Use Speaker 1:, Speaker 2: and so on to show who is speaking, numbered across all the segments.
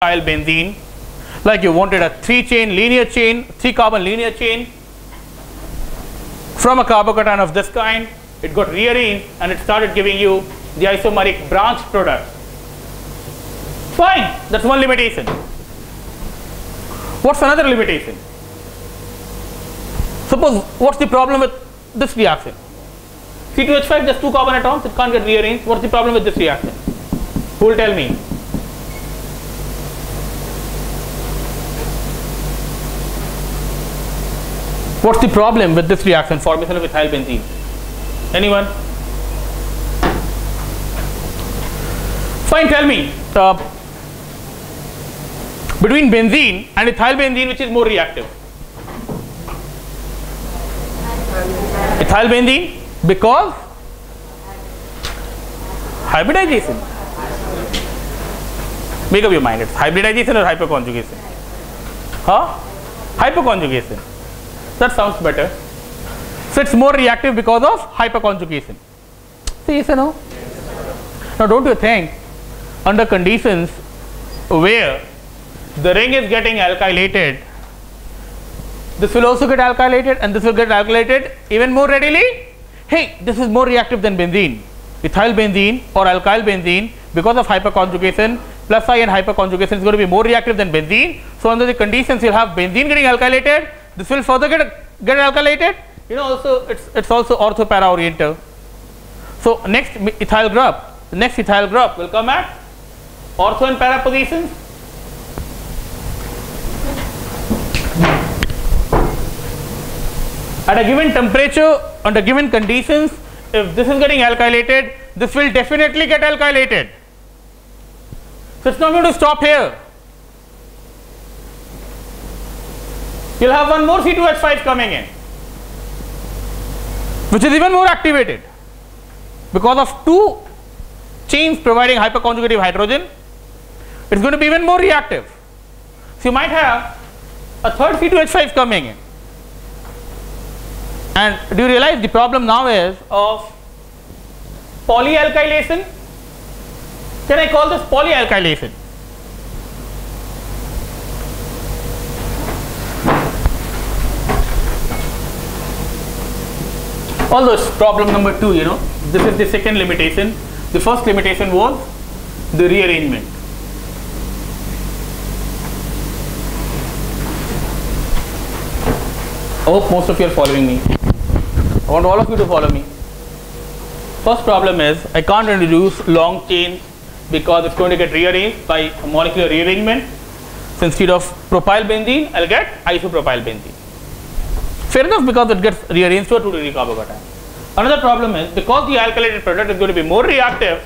Speaker 1: benzene, like you wanted a 3-chain linear chain, 3-carbon linear chain from a carbocation of this kind. It got rearranged and it started giving you the isomeric branch product. Fine, that's one limitation. What's another limitation? Suppose, what's the problem with this reaction? C2H5, just 2 carbon atoms, it can't get rearranged. What's the problem with this reaction? Who will tell me? What's the problem with this reaction, formation of ethyl benzene? Anyone? Fine, tell me. Between benzene and ethyl benzene, which is more reactive? Ethyl benzene, because hybridization. Make up your mind. It's hybridization or hyperconjugation? Huh? Hyperconjugation. That sounds better. So it's more reactive because of hyperconjugation. See, yes or no? Now don't you think under conditions where the ring is getting alkylated, this will also get alkylated and this will get alkylated even more readily? Hey, this is more reactive than benzene. Ethyl benzene or alkyl benzene, because of hyperconjugation, plus I and hyperconjugation is going to be more reactive than benzene. So under the conditions you'll have benzene getting alkylated, this will further get alkylated. You know, also it's also ortho para oriental. So next ethyl group, the next ethyl group will come at ortho and para positions. At a given temperature, under given conditions, if this is getting alkylated, this will definitely get alkylated. So it's not going to stop here. You'll have one more C2H5 coming in, which is even more activated because of 2 chains providing hyperconjugative hydrogen. It's going to be even more reactive. So you might have a third C2H5 coming in. And do you realize the problem now is of polyalkylation? Can I call this polyalkylation? Although it's problem number 2, you know, this is the second limitation. The first limitation was the rearrangement. I hope most of you are following me. I want all of you to follow me. First problem is I can't introduce long chains because it's going to get rearranged by molecular rearrangement. So instead of propyl benzene, I'll get isopropyl benzene. Fair enough, because it gets rearranged to a 2-degree carbocation. Another problem is because the alkylated product is going to be more reactive,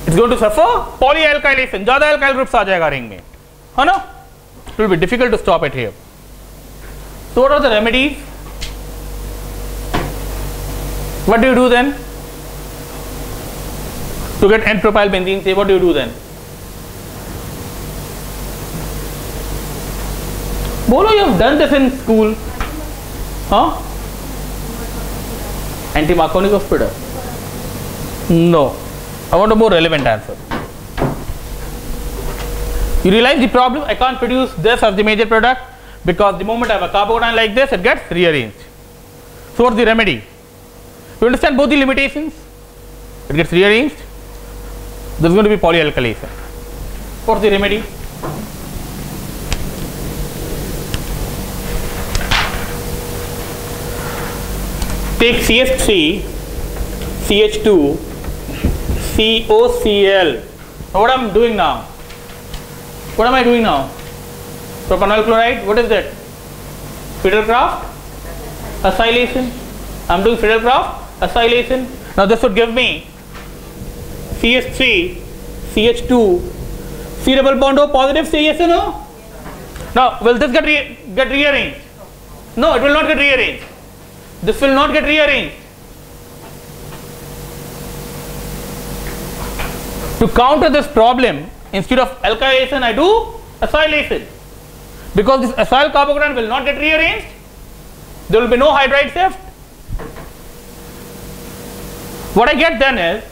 Speaker 1: it's going to suffer polyalkylation. Zyada alkyl groups aa jayega ring mein. Hai na? It will be difficult to stop it here. So what are the remedies? What do you do then? To get N-propyl benzene, say, what do you do then? Bolo, you have done this in school. Huh? Anti-Markovnikov product? No. I want a more relevant answer. You realize the problem? I can't produce this as the major product because the moment I have a carbocation like this, it gets rearranged. So what's the remedy? You understand both the limitations? It gets rearranged. There's going to be polyalkylation. What's the remedy? Take CH3, CH2, COCl. Now what am I doing now? What am I doing now? Propanol chloride, what is that? Friedel-Crafts? Acylation. I am doing Friedel-Crafts, acylation. Now this would give me CH3, CH2, C double bond O positive, say yes or no? Now will this get rearranged? No, it will not get rearranged. This will not get rearranged. To counter this problem, instead of alkylation, I do acylation. Because this acyl carbocation will not get rearranged, there will be no hydride shift. What I get then is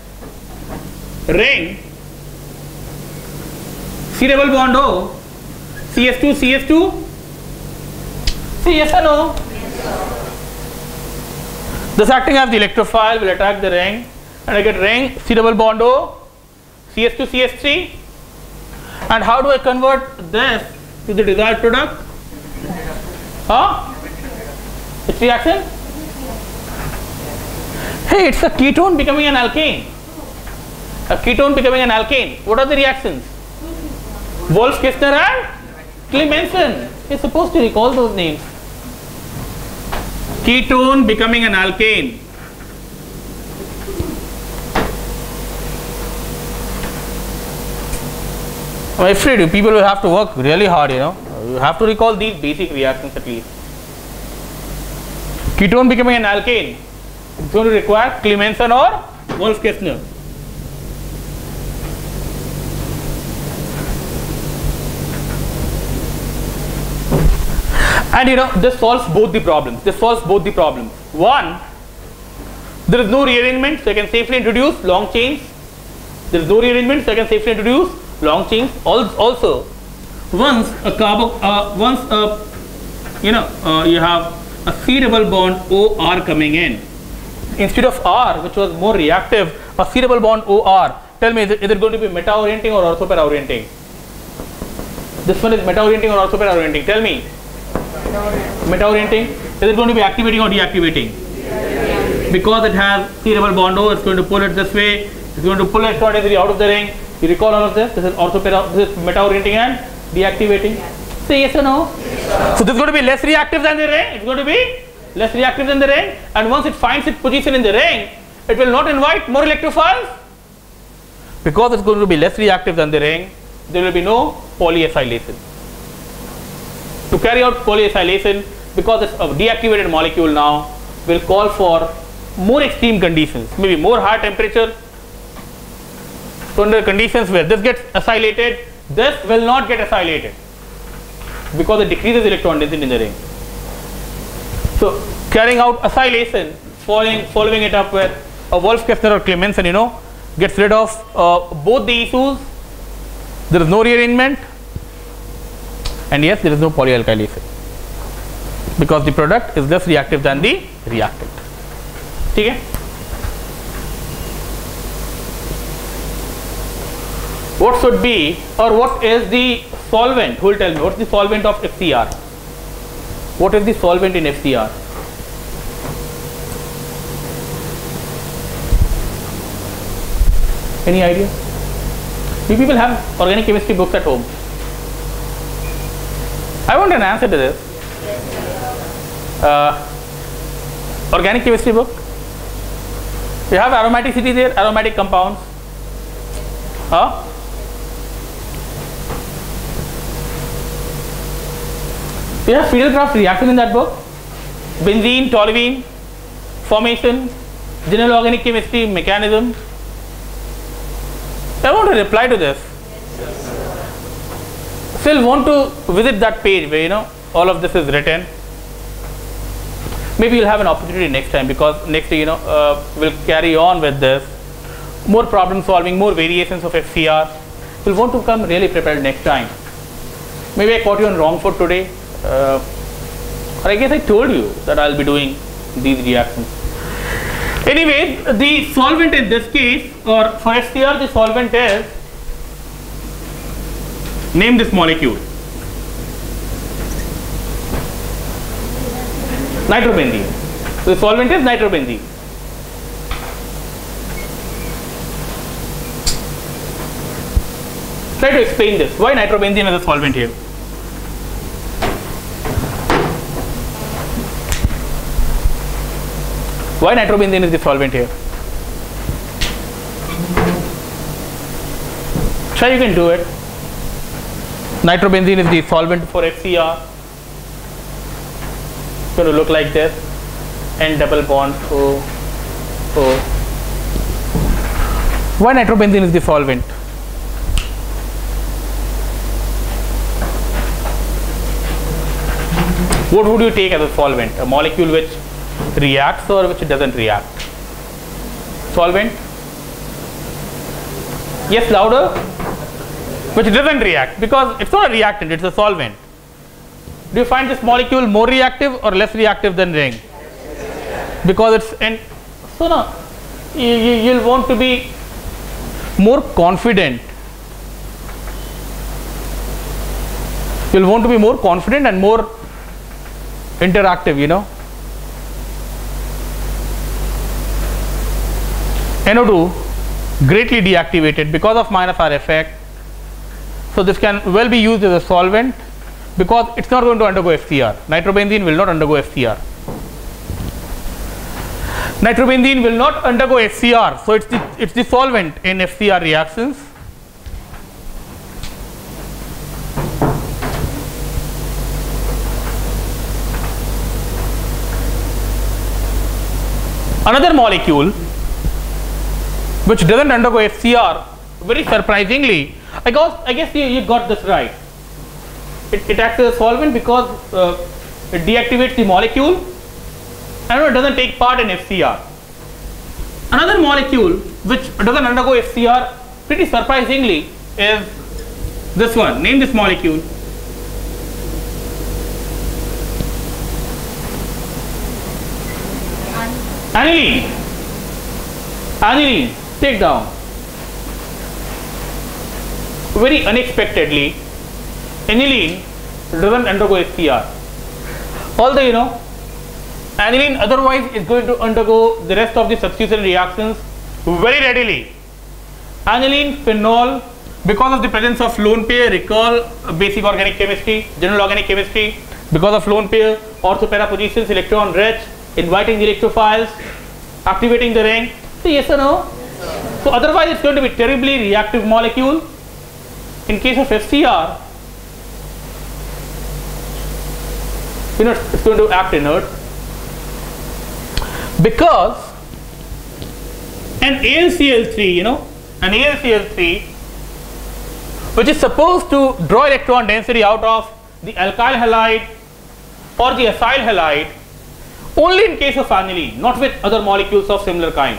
Speaker 1: ring C double bond O, CS2, CS2. See, yes or no? This acting as the electrophile will attack the ring, and I get ring C double bond O, CS2, CS3. And how do I convert this to the desired product? Huh? Which reaction? Hey, it's a ketone becoming an alkane. A ketone becoming an alkane. What are the reactions? Wolff-Kissner and Clemmensen. You're supposed to recall those names. Ketone becoming an alkane. I'm afraid people will have to work really hard, you know. You have to recall these basic reactions at least. Ketone becoming an alkane. It's going to require Clemmensen or Wolff-Kissner. And you know, this solves both the problems. This solves both the problems. One, there is no rearrangement, so I can safely introduce long chains. There is no rearrangement, so I can safely introduce long chains. Also, once a you have a C double bond OR coming in, instead of R, which was more reactive, a C double bond OR. Tell me, is it going to be meta orienting or ortho-para orienting? This one is meta orienting or ortho-para orienting. Tell me. Meta orienting. Is it going to be activating or deactivating? Because it has C double bond O, it's going to pull it this way. It's going to pull it out of the ring. You recall all of this? This is ortho-para, this is meta orienting and deactivating. Say yes or no? Yes. So this is going to be less reactive than the ring. It's going to be less reactive than the ring. And once it finds its position in the ring, it will not invite more electrophiles. Because it's going to be less reactive than the ring, there will be no polyacylation. To carry out polyacylation, because it's a deactivated molecule now, will call for more extreme conditions, maybe more high temperature. So under conditions where this gets acylated, this will not get acylated because it decreases electron density in the ring. So carrying out acylation, following it up with a Wolff-Kissner or Clemmensen, you know, gets rid of both the issues. There is no rearrangement, and yes, there is no polyalkylation because the product is less reactive than the reactant. Okay? What should be, or what is the solvent? Who will tell me? What is the solvent of FCR? What is the solvent in FCR? Any idea? You people have organic chemistry books at home. I want an answer to this. Organic chemistry book. You have aromaticity there, aromatic compounds. Huh? You have Friedel-Crafts reaction in that book. Benzene, toluene, formation, general organic chemistry, mechanism. I want to reply to this. Still want to visit that page where, you know, all of this is written. Maybe you'll have an opportunity next time, because next day, you know, we'll carry on with this. More problem solving, more variations of FCR. We'll want to come really prepared next time. Maybe I caught you on wrong foot today. Or I guess I told you that I'll be doing these reactions. Anyway, the solvent in this case, or for FCR, the solvent is, name this molecule. Nitrobenzene. So the solvent is nitrobenzene. Try to explain this. Why nitrobenzene is a solvent here? Why nitrobenzene is the solvent here? Try, you can do it. Nitrobenzene is the solvent for FCR. It's going to look like this. N double bond O, O. Why nitrobenzene is the solvent? What would you take as a solvent? A molecule which reacts or which doesn't react? Solvent? Yes, louder. which doesn't react because it's not a reactant, it's a solvent. Do you find this molecule more reactive or less reactive than ring? Because it's in. So now you'll want to be more confident. You'll want to be more confident and more interactive, you know. NO2 greatly deactivated because of minus R effect. So this can well be used as a solvent because it's not going to undergo FCR. Nitrobenzene will not undergo FCR. Nitrobenzene will not undergo FCR, so it's the solvent in FCR reactions. Another molecule which doesn't undergo FCR, very surprisingly, I guess you got this right. It acts as a solvent because it deactivates the molecule and it doesn't take part in FCR. Another molecule which doesn't undergo FCR, pretty surprisingly, is this one. Name this molecule. Aniline. Aniline. Take down. Very unexpectedly, aniline doesn't undergo FCR. Although, you know, aniline otherwise is going to undergo the rest of the substitution reactions very readily. Aniline, phenol, because of the presence of lone pair, recall basic organic chemistry, general organic chemistry, because of lone pair, ortho-para positions, electron rich, inviting the electrophiles, activating the ring. So yes or no? Yes, so otherwise it's going to be terribly reactive molecule. In case of FCR, you know, it's going to act inert because an AlCl3, you know, an AlCl3 which is supposed to draw electron density out of the alkyl halide or the acyl halide only in case of aniline, not with other molecules of similar kind,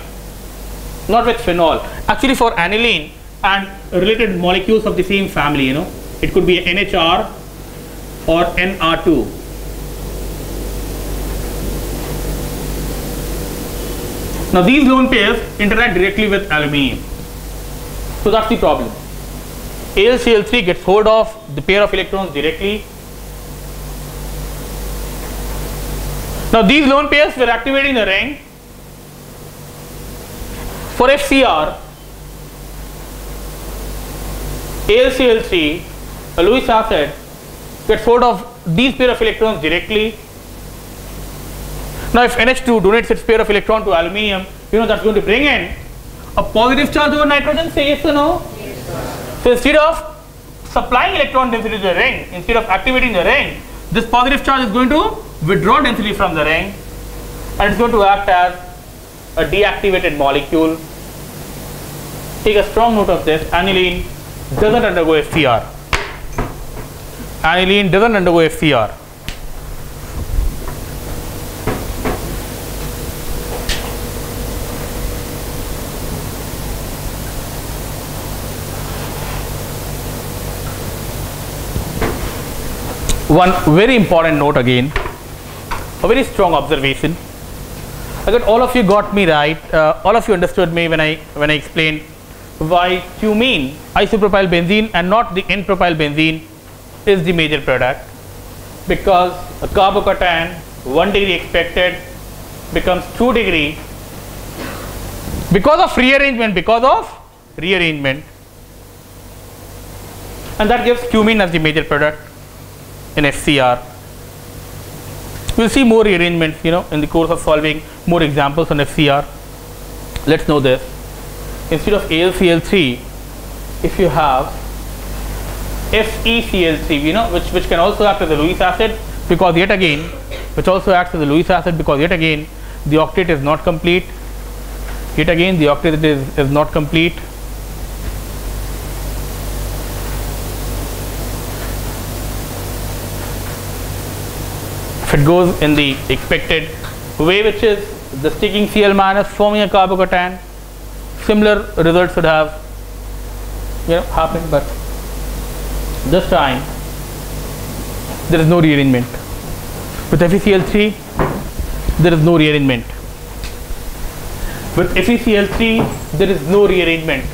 Speaker 1: not with phenol. Actually, for aniline and related molecules of the same family, you know, it could be NHR or NR2. Now these lone pairs interact directly with aluminium, so that's the problem. AlCl3 gets hold of the pair of electrons directly. Now these lone pairs were activating the ring. For FCR, AlCl3, a Lewis acid, gets hold of these pair of electrons directly. Now if NH2 donates its pair of electron to aluminium, you know that's going to bring in a positive charge over nitrogen. Say yes or no? Yes, sir. So instead of supplying electron density to the ring, instead of activating the ring, this positive charge is going to withdraw density from the ring and it's going to act as a deactivated molecule. Take a strong note of this. Aniline doesn't undergo FCR. Aniline doesn't undergo FCR. One very important note again, a very strong observation. Again, all of you got me right. All of you understood me when I explained why cumene, isopropyl benzene, and not the N-propyl benzene is the major product, because a carbocation 1 degree expected becomes 2 degree because of rearrangement, and that gives cumene as the major product in FCR. We'll see more rearrangements, you know, in the course of solving more examples on FCR. Let's know this. Instead of AlCl3, if you have FeCl3, you know, which can also act as a Lewis acid, because yet again, the octet is not complete. Yet again, the octet is not complete. If it goes in the expected way, which is the sticking Cl minus forming a carbocation, similar results should have, you know, happened. But this time there is no rearrangement. With FeCl3 there is no rearrangement. With FeCl3 there is no rearrangement.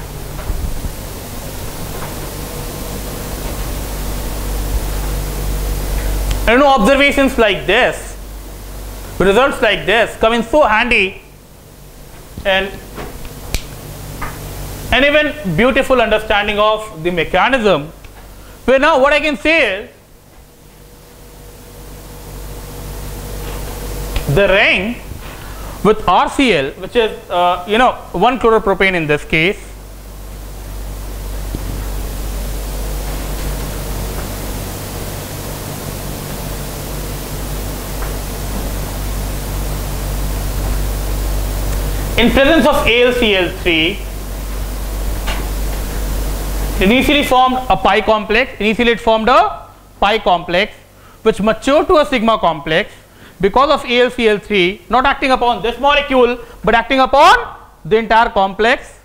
Speaker 1: And observations like this, results like this come in so handy, and an even beautiful understanding of the mechanism, where now what I can say is the ring with RCl, which is 1 chloropropane in this case, in presence of AlCl3, initially formed a pi complex. Initially it formed a pi complex which matured to a sigma complex because of AlCl3 not acting upon this molecule but acting upon the entire complex.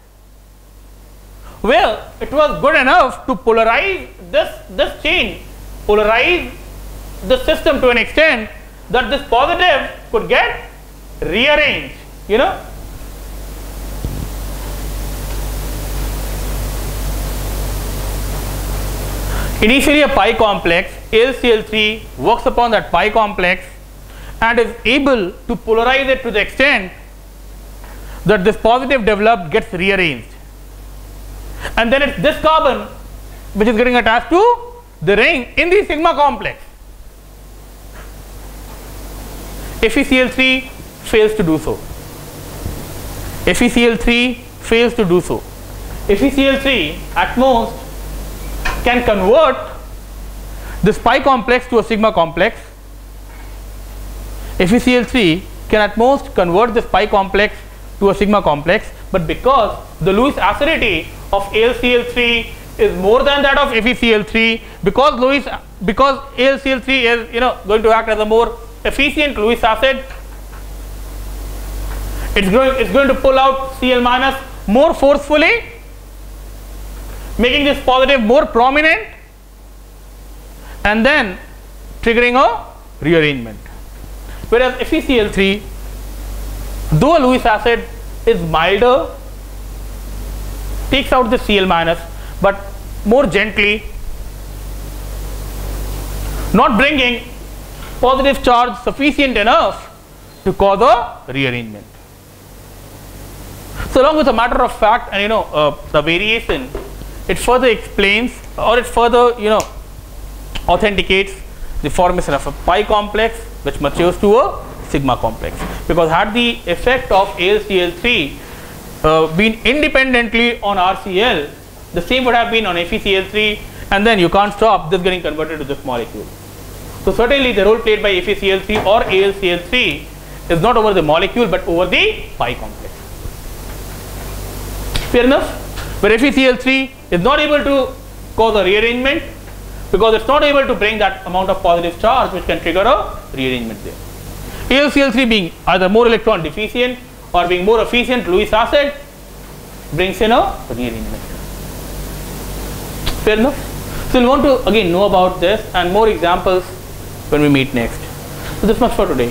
Speaker 1: Well, it was good enough to polarize this chain, polarize the system to an extent that this positive could get rearranged, Initially a pi complex, AlCl3 works upon that pi complex and is able to polarize it to the extent that this positive developed gets rearranged, and then it's this carbon which is getting attached to the ring in the sigma complex. FeCl3 fails to do so. FeCl3 fails to do so. FeCl3 at most can convert this pi complex to a sigma complex. FeCl3 can at most convert this pi complex to a sigma complex, but because the Lewis acidity of AlCl3 is more than that of FeCl3, because AlCl3 is going to act as a more efficient Lewis acid, it's going to pull out Cl minus more forcefully, making this positive more prominent and then triggering a rearrangement. Whereas FeCl3, though a Lewis acid, is milder, takes out the Cl minus but more gently, not bringing positive charge sufficient enough to cause a rearrangement. So along with a matter of fact and the variation, it further explains or it further authenticates the formation of a pi complex which matures to a sigma complex, because had the effect of AlCl3 been independently on RCl, the same would have been on FeCl3, and then you can't stop this getting converted to this molecule. So certainly the role played by FeCl3 or AlCl3 is not over the molecule but over the pi complex. Fair enough? Where FeCl3 is not able to cause a rearrangement because it's not able to bring that amount of positive charge which can trigger a rearrangement there. AlCl3 being either more electron deficient or being more efficient Lewis acid brings in a rearrangement. Fair enough? So we'll want to again know about this and more examples when we meet next. So this much for today.